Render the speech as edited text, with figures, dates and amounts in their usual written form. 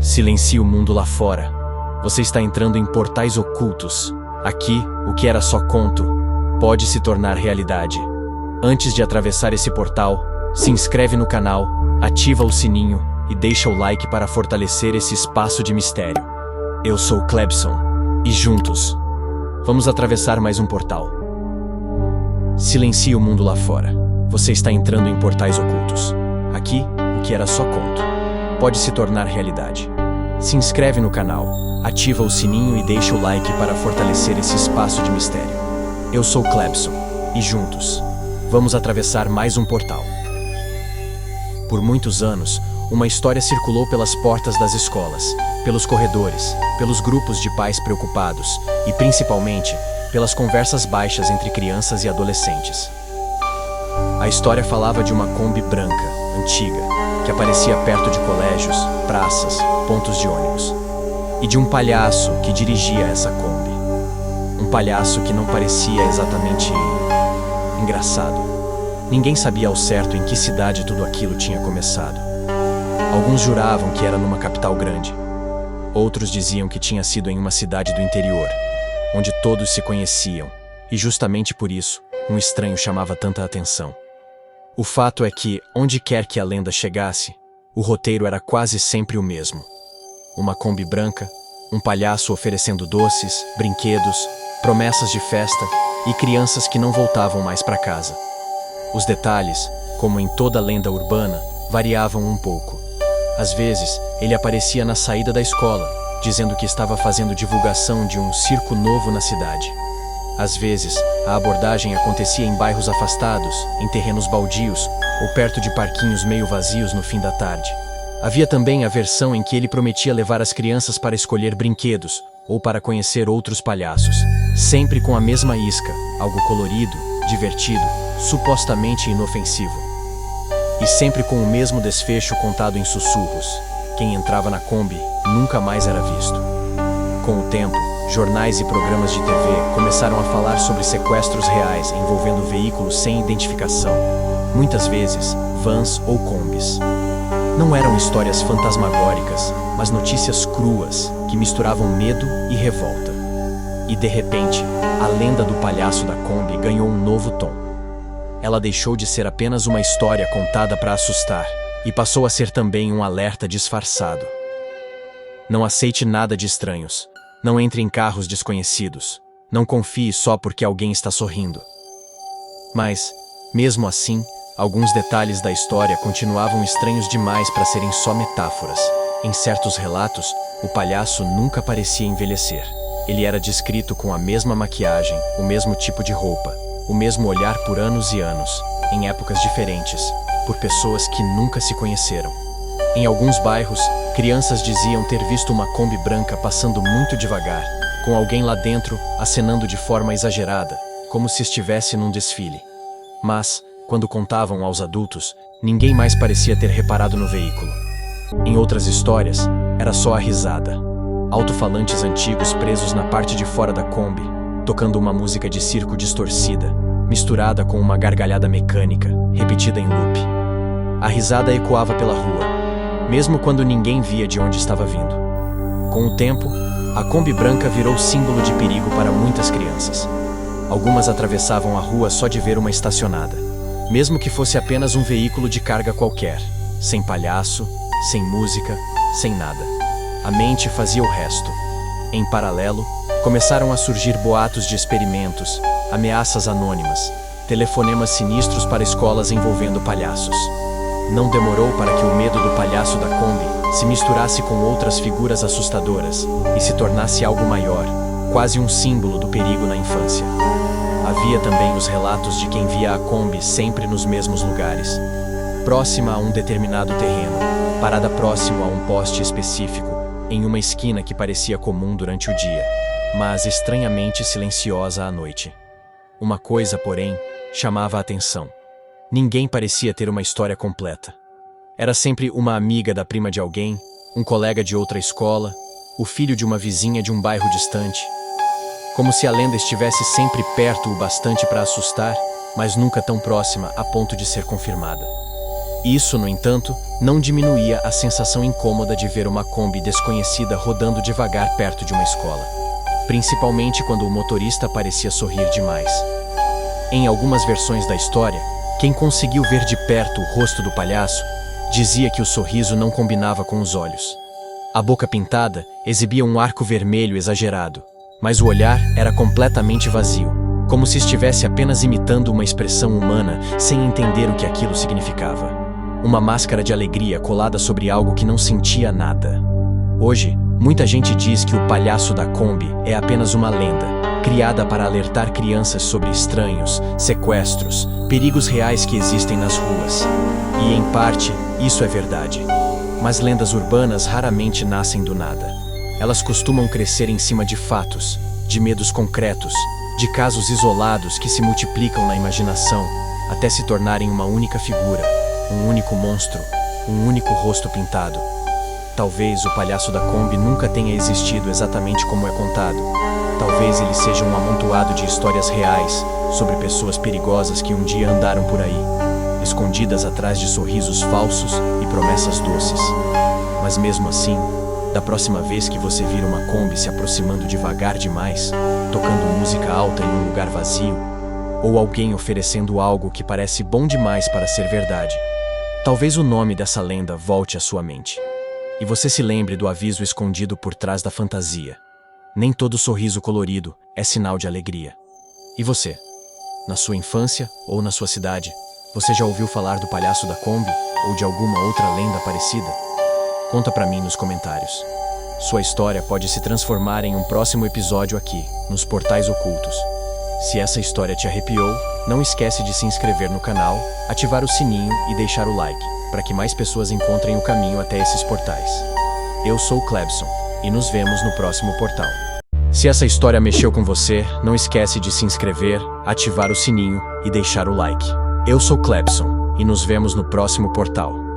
Silencie o mundo lá fora. Você está entrando em portais ocultos. Aqui, o que era só conto, pode se tornar realidade. Antes de atravessar esse portal, se inscreve no canal, ativa o sininho e deixa o like para fortalecer esse espaço de mistério. Eu sou Clebson, e juntos, vamos atravessar mais um portal. Silencie o mundo lá fora. Você está entrando em portais ocultos. Aqui, o que era só conto, pode se tornar realidade. Se inscreve no canal, ativa o sininho e deixa o like para fortalecer esse espaço de mistério. Eu sou Clebson, e juntos, vamos atravessar mais um portal. Por muitos anos, uma história circulou pelas portas das escolas, pelos corredores, pelos grupos de pais preocupados e, principalmente, pelas conversas baixas entre crianças e adolescentes. A história falava de uma Kombi branca, antiga, que aparecia perto de colégios, praças, pontos de ônibus. E de um palhaço que dirigia essa Kombi. Um palhaço que não parecia exatamente engraçado. Ninguém sabia ao certo em que cidade tudo aquilo tinha começado. Alguns juravam que era numa capital grande. Outros diziam que tinha sido em uma cidade do interior, onde todos se conheciam, e justamente por isso, um estranho chamava tanta atenção. O fato é que, onde quer que a lenda chegasse, o roteiro era quase sempre o mesmo. Uma Kombi branca, um palhaço oferecendo doces, brinquedos, promessas de festa e crianças que não voltavam mais para casa. Os detalhes, como em toda lenda urbana, variavam um pouco. Às vezes, ele aparecia na saída da escola, dizendo que estava fazendo divulgação de um circo novo na cidade. Às vezes, a abordagem acontecia em bairros afastados, em terrenos baldios ou perto de parquinhos meio vazios no fim da tarde. Havia também a versão em que ele prometia levar as crianças para escolher brinquedos ou para conhecer outros palhaços, sempre com a mesma isca, algo colorido, divertido, supostamente inofensivo. E sempre com o mesmo desfecho contado em sussurros. Quem entrava na Kombi nunca mais era visto. Com o tempo, jornais e programas de TV começaram a falar sobre sequestros reais envolvendo veículos sem identificação, muitas vezes vans ou combis. Não eram histórias fantasmagóricas, mas notícias cruas que misturavam medo e revolta. E de repente, a lenda do palhaço da Kombi ganhou um novo tom. Ela deixou de ser apenas uma história contada para assustar e passou a ser também um alerta disfarçado. Não aceite nada de estranhos. Não entre em carros desconhecidos. Não confie só porque alguém está sorrindo. Mas, mesmo assim, alguns detalhes da história continuavam estranhos demais para serem só metáforas. Em certos relatos, o palhaço nunca parecia envelhecer. Ele era descrito com a mesma maquiagem, o mesmo tipo de roupa, o mesmo olhar por anos e anos, em épocas diferentes, por pessoas que nunca se conheceram. Em alguns bairros, crianças diziam ter visto uma Kombi branca passando muito devagar, com alguém lá dentro acenando de forma exagerada, como se estivesse num desfile. Mas, quando contavam aos adultos, ninguém mais parecia ter reparado no veículo. Em outras histórias, era só a risada. Alto-falantes antigos presos na parte de fora da Kombi, tocando uma música de circo distorcida, misturada com uma gargalhada mecânica, repetida em loop. A risada ecoava pela rua, mesmo quando ninguém via de onde estava vindo. Com o tempo, a Kombi branca virou símbolo de perigo para muitas crianças. Algumas atravessavam a rua só de ver uma estacionada, mesmo que fosse apenas um veículo de carga qualquer, sem palhaço, sem música, sem nada. A mente fazia o resto. Em paralelo, começaram a surgir boatos de experimentos, ameaças anônimas, telefonemas sinistros para escolas envolvendo palhaços. Não demorou para que o medo do palhaço da Kombi se misturasse com outras figuras assustadoras e se tornasse algo maior, quase um símbolo do perigo na infância. Havia também os relatos de quem via a Kombi sempre nos mesmos lugares, próxima a um determinado terreno, parada próximo a um poste específico, em uma esquina que parecia comum durante o dia, mas estranhamente silenciosa à noite. Uma coisa, porém, chamava a atenção. Ninguém parecia ter uma história completa. Era sempre uma amiga da prima de alguém, um colega de outra escola, o filho de uma vizinha de um bairro distante. Como se a lenda estivesse sempre perto o bastante para assustar, mas nunca tão próxima a ponto de ser confirmada. Isso, no entanto, não diminuía a sensação incômoda de ver uma Kombi desconhecida rodando devagar perto de uma escola, principalmente quando o motorista parecia sorrir demais. Em algumas versões da história, quem conseguiu ver de perto o rosto do palhaço dizia que o sorriso não combinava com os olhos. A boca pintada exibia um arco vermelho exagerado, mas o olhar era completamente vazio, como se estivesse apenas imitando uma expressão humana sem entender o que aquilo significava. Uma máscara de alegria colada sobre algo que não sentia nada. Hoje, muita gente diz que o palhaço da Kombi é apenas uma lenda, criada para alertar crianças sobre estranhos, sequestros, perigos reais que existem nas ruas. E, em parte, isso é verdade. Mas lendas urbanas raramente nascem do nada. Elas costumam crescer em cima de fatos, de medos concretos, de casos isolados que se multiplicam na imaginação, até se tornarem uma única figura, um único monstro, um único rosto pintado. Talvez o palhaço da Kombi nunca tenha existido exatamente como é contado. Talvez ele seja um amontoado de histórias reais sobre pessoas perigosas que um dia andaram por aí, escondidas atrás de sorrisos falsos e promessas doces. Mas mesmo assim, da próxima vez que você vir uma Kombi se aproximando devagar demais, tocando música alta em um lugar vazio, ou alguém oferecendo algo que parece bom demais para ser verdade, talvez o nome dessa lenda volte à sua mente. E você se lembre do aviso escondido por trás da fantasia. Nem todo sorriso colorido é sinal de alegria. E você? Na sua infância ou na sua cidade, você já ouviu falar do palhaço da Kombi ou de alguma outra lenda parecida? Conta pra mim nos comentários. Sua história pode se transformar em um próximo episódio aqui, nos Portais Ocultos. Se essa história te arrepiou, não esquece de se inscrever no canal, ativar o sininho e deixar o like, para que mais pessoas encontrem o caminho até esses portais. Eu sou o Klebson, e nos vemos no próximo portal. Se essa história mexeu com você, não esquece de se inscrever, ativar o sininho e deixar o like. Eu sou Klebson, e nos vemos no próximo portal.